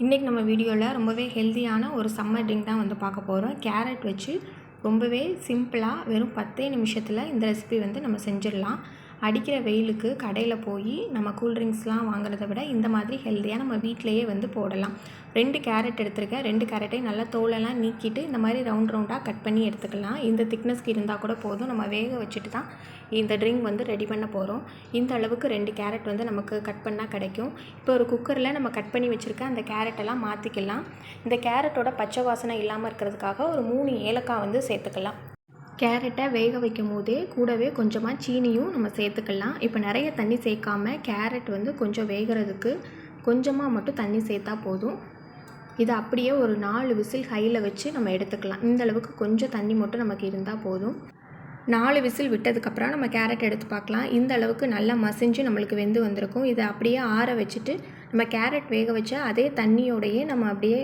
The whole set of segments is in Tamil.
இன்றைக்கி நம்ம வீடியோவில் ரொம்பவே ஹெல்த்தியான ஒரு சம்மர் ட்ரிங்க் தான் வந்து பார்க்க போகிறோம். கேரட் வச்சு ரொம்பவே சிம்பிளாக வெறும் 10 நிமிஷத்தில் இந்த ரெசிபி வந்து நம்ம செஞ்சிடலாம். அடிக்கிற வெயிலுக்கு கடையில் போய் நம்ம கூல்ட்ரிங்க்ஸ்லாம் வாங்குறத விட இந்த மாதிரி ஹெல்த்தியாக நம்ம வீட்டிலையே வந்து போடலாம். 2 கேரட் எடுத்துருக்கேன். 2 கேரட்டையும் நல்லா தோலெல்லாம் நீக்கிட்டு இந்த மாதிரி ரவுண்டாக கட் பண்ணி எடுத்துக்கலாம். இந்த திக்னஸ்க்கு இருந்தால் கூட போதும். நம்ம வேக வச்சுட்டு தான் இந்த ட்ரிங்க் வந்து ரெடி பண்ண போகிறோம். இந்த அளவுக்கு 2 கேரட் வந்து நமக்கு கட் பண்ணால் கிடைக்கும். இப்போ ஒரு குக்கரில் நம்ம கட் பண்ணி வச்சுருக்க அந்த கேரட்டெல்லாம் மாற்றிக்கலாம். இந்த கேரட்டோட பச்சை வாசனை இல்லாமல் இருக்கிறதுக்காக ஒரு 3 ஏலக்காய் வந்து சேர்த்துக்கலாம். கேரட்டை வேக வைக்கும் போதே கூடவே கொஞ்சமாக சீனியும் நம்ம சேர்த்துக்கலாம். இப்போ நிறைய தண்ணி சேர்க்காம கேரட் வந்து கொஞ்சம் வேகிறதுக்கு கொஞ்சமாக மட்டும் தண்ணி சேர்த்தா போதும். இதை அப்படியே ஒரு 4 விசில் ஹையில் வச்சு நம்ம எடுத்துக்கலாம். இந்த அளவுக்கு கொஞ்சம் தண்ணி மட்டும் நமக்கு இருந்தால் போதும். 4 விசில் விட்டதுக்கப்புறம் நம்ம கேரட் எடுத்து பார்க்கலாம். இந்த அளவுக்கு நல்லா மசிஞ்சு நம்மளுக்கு வெந்து வந்திருக்கும். இதை அப்படியே ஆற வச்சுட்டு நம்ம கேரட் வேக வச்ச அதே தண்ணியோடையே நம்ம அப்படியே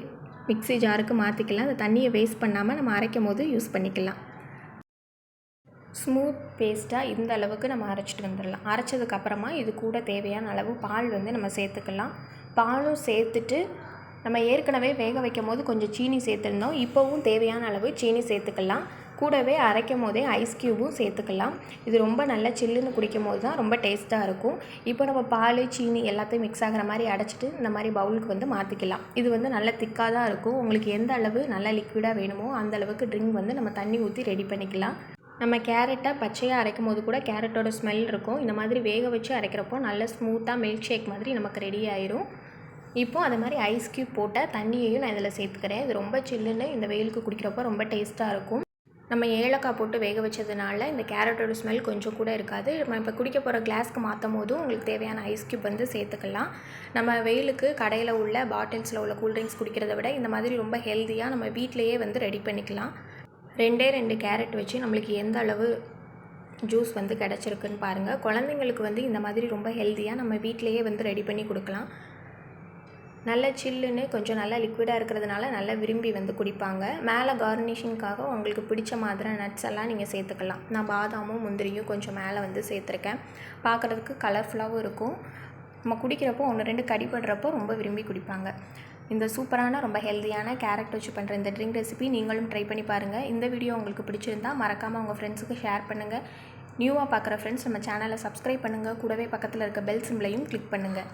மிக்ஸி ஜாருக்கு மாற்றிக்கலாம். அந்த தண்ணியை வேஸ்ட் பண்ணாமல் நம்ம அரைக்கும் போது யூஸ் பண்ணிக்கலாம். ஸ்மூத் பேஸ்ட்டாக இந்த அளவுக்கு நம்ம அரைச்சிட்டு வந்துடலாம். அரைச்சதுக்கப்புறமா இது கூட தேவையான அளவு பால் வந்து நம்ம சேர்த்துக்கலாம். பாலும் சேர்த்துட்டு நம்ம ஏற்கனவே வேக வைக்கும் போது கொஞ்சம் சீனி சேர்த்துருந்தோம். இப்போவும் தேவையான அளவு சீனி சேர்த்துக்கலாம். கூடவே அரைக்கும் போதே ஐஸ் க்யூபும் சேர்த்துக்கலாம். இது ரொம்ப நல்லா சில்லுன்னு குடிக்கும் போது தான் ரொம்ப டேஸ்ட்டாக இருக்கும். இப்போ நம்ம பால் சீனி எல்லாத்தையும் மிக்ஸ் ஆகிற மாதிரி அடைச்சிட்டு இந்த மாதிரி பவுலுக்கு வந்து மாற்றிக்கலாம். இது வந்து நல்லா திக்காக தான் இருக்கும். உங்களுக்கு எந்த அளவு நல்லா லிக்விடாக வேணுமோ அந்த அளவுக்கு ட்ரிங்க் வந்து நம்ம தண்ணி ஊற்றி ரெடி பண்ணிக்கலாம். நம்ம கேரட்டை பச்சையாக அரைக்கும் போது கூட கேரட்டோட ஸ்மெல் இருக்கும். இந்த மாதிரி வேக வச்சு அரைக்கிறப்போ நல்ல ஸ்மூத்தாக மில்க் ஷேக் மாதிரி நமக்கு ரெடி ஆயிரும். இப்போது அது மாதிரி ஐஸ் க்யூப் போட்ட தண்ணியையும் நான் இதில் சேர்த்துக்கிறேன். இது ரொம்ப சில்லுன்னு இந்த வெயிலுக்கு குடிக்கிறப்போ ரொம்ப டேஸ்ட்டாக இருக்கும். நம்ம ஏலக்காய் போட்டு வேக வச்சதுனால இந்த கேரட்டோட ஸ்மெல் கொஞ்சம் கூட இருக்காது. நம்ம இப்போ குடிக்க போகிற கிளாஸ்க்கு மாற்றும் போதும் உங்களுக்கு தேவையான ஐஸ் க்யூப் வந்து சேர்த்துக்கலாம். நம்ம வெயிலுக்கு கடையில் உள்ள பாட்டில்ஸில் உள்ள கூல்ட்ரிங்க்ஸ் குடிக்கிறத விட இந்த மாதிரி ரொம்ப ஹெல்த்தியாக நம்ம வீட்டிலையே வந்து ரெடி பண்ணிக்கலாம். 2 கேரட் வச்சு நம்மளுக்கு எந்த அளவு ஜூஸ் வந்து கிடச்சிருக்குன்னு பாருங்கள். குழந்தைங்களுக்கு வந்து இந்த மாதிரி ரொம்ப ஹெல்த்தியாக நம்ம வீட்டிலையே வந்து ரெடி பண்ணி கொடுக்கலாம். நல்ல சில்லுன்னு கொஞ்சம் நல்லா லிக்விடாக இருக்கிறதுனால நல்லா விரும்பி வந்து குடிப்பாங்க. மேலே கார்னிஷிங்காக உங்களுக்கு பிடிச்ச மாதிரி நட்ஸ் எல்லாம் நீங்கள் சேர்த்துக்கலாம். நான் பாதாமும் முந்திரியும் கொஞ்சம் மேலே வந்து சேர்த்துருக்கேன். பார்க்குறதுக்கு கலர்ஃபுல்லாகவும் இருக்கும். நம்ம குடிக்கிறப்போ 1-2 கடிப்படுறப்போ ரொம்ப விரும்பி குடிப்பாங்க. இந்த சூப்பரான ரொம்ப ஹெல்த்தியான கேரட் வச்சு பண்ணுற இந்த ட்ரிங்க் ரெசிபி நீங்களும் ட்ரை பண்ணி பாருங்கள். இந்த வீடியோ உங்களுக்கு பிடிச்சிருந்தால் மறக்காமல் உங்கள் ஃப்ரெண்ட்ஸுக்கு ஷேர் பண்ணுங்கள். நியூவாக பார்க்குற ஃப்ரெண்ட்ஸ் நம்ம சேனலை சப்ஸ்கிரைப் பண்ணுங்கள். கூடவே பக்கத்தில் இருக்க பெல் சிம்பிளையும் கிளிக் பண்ணுங்கள்.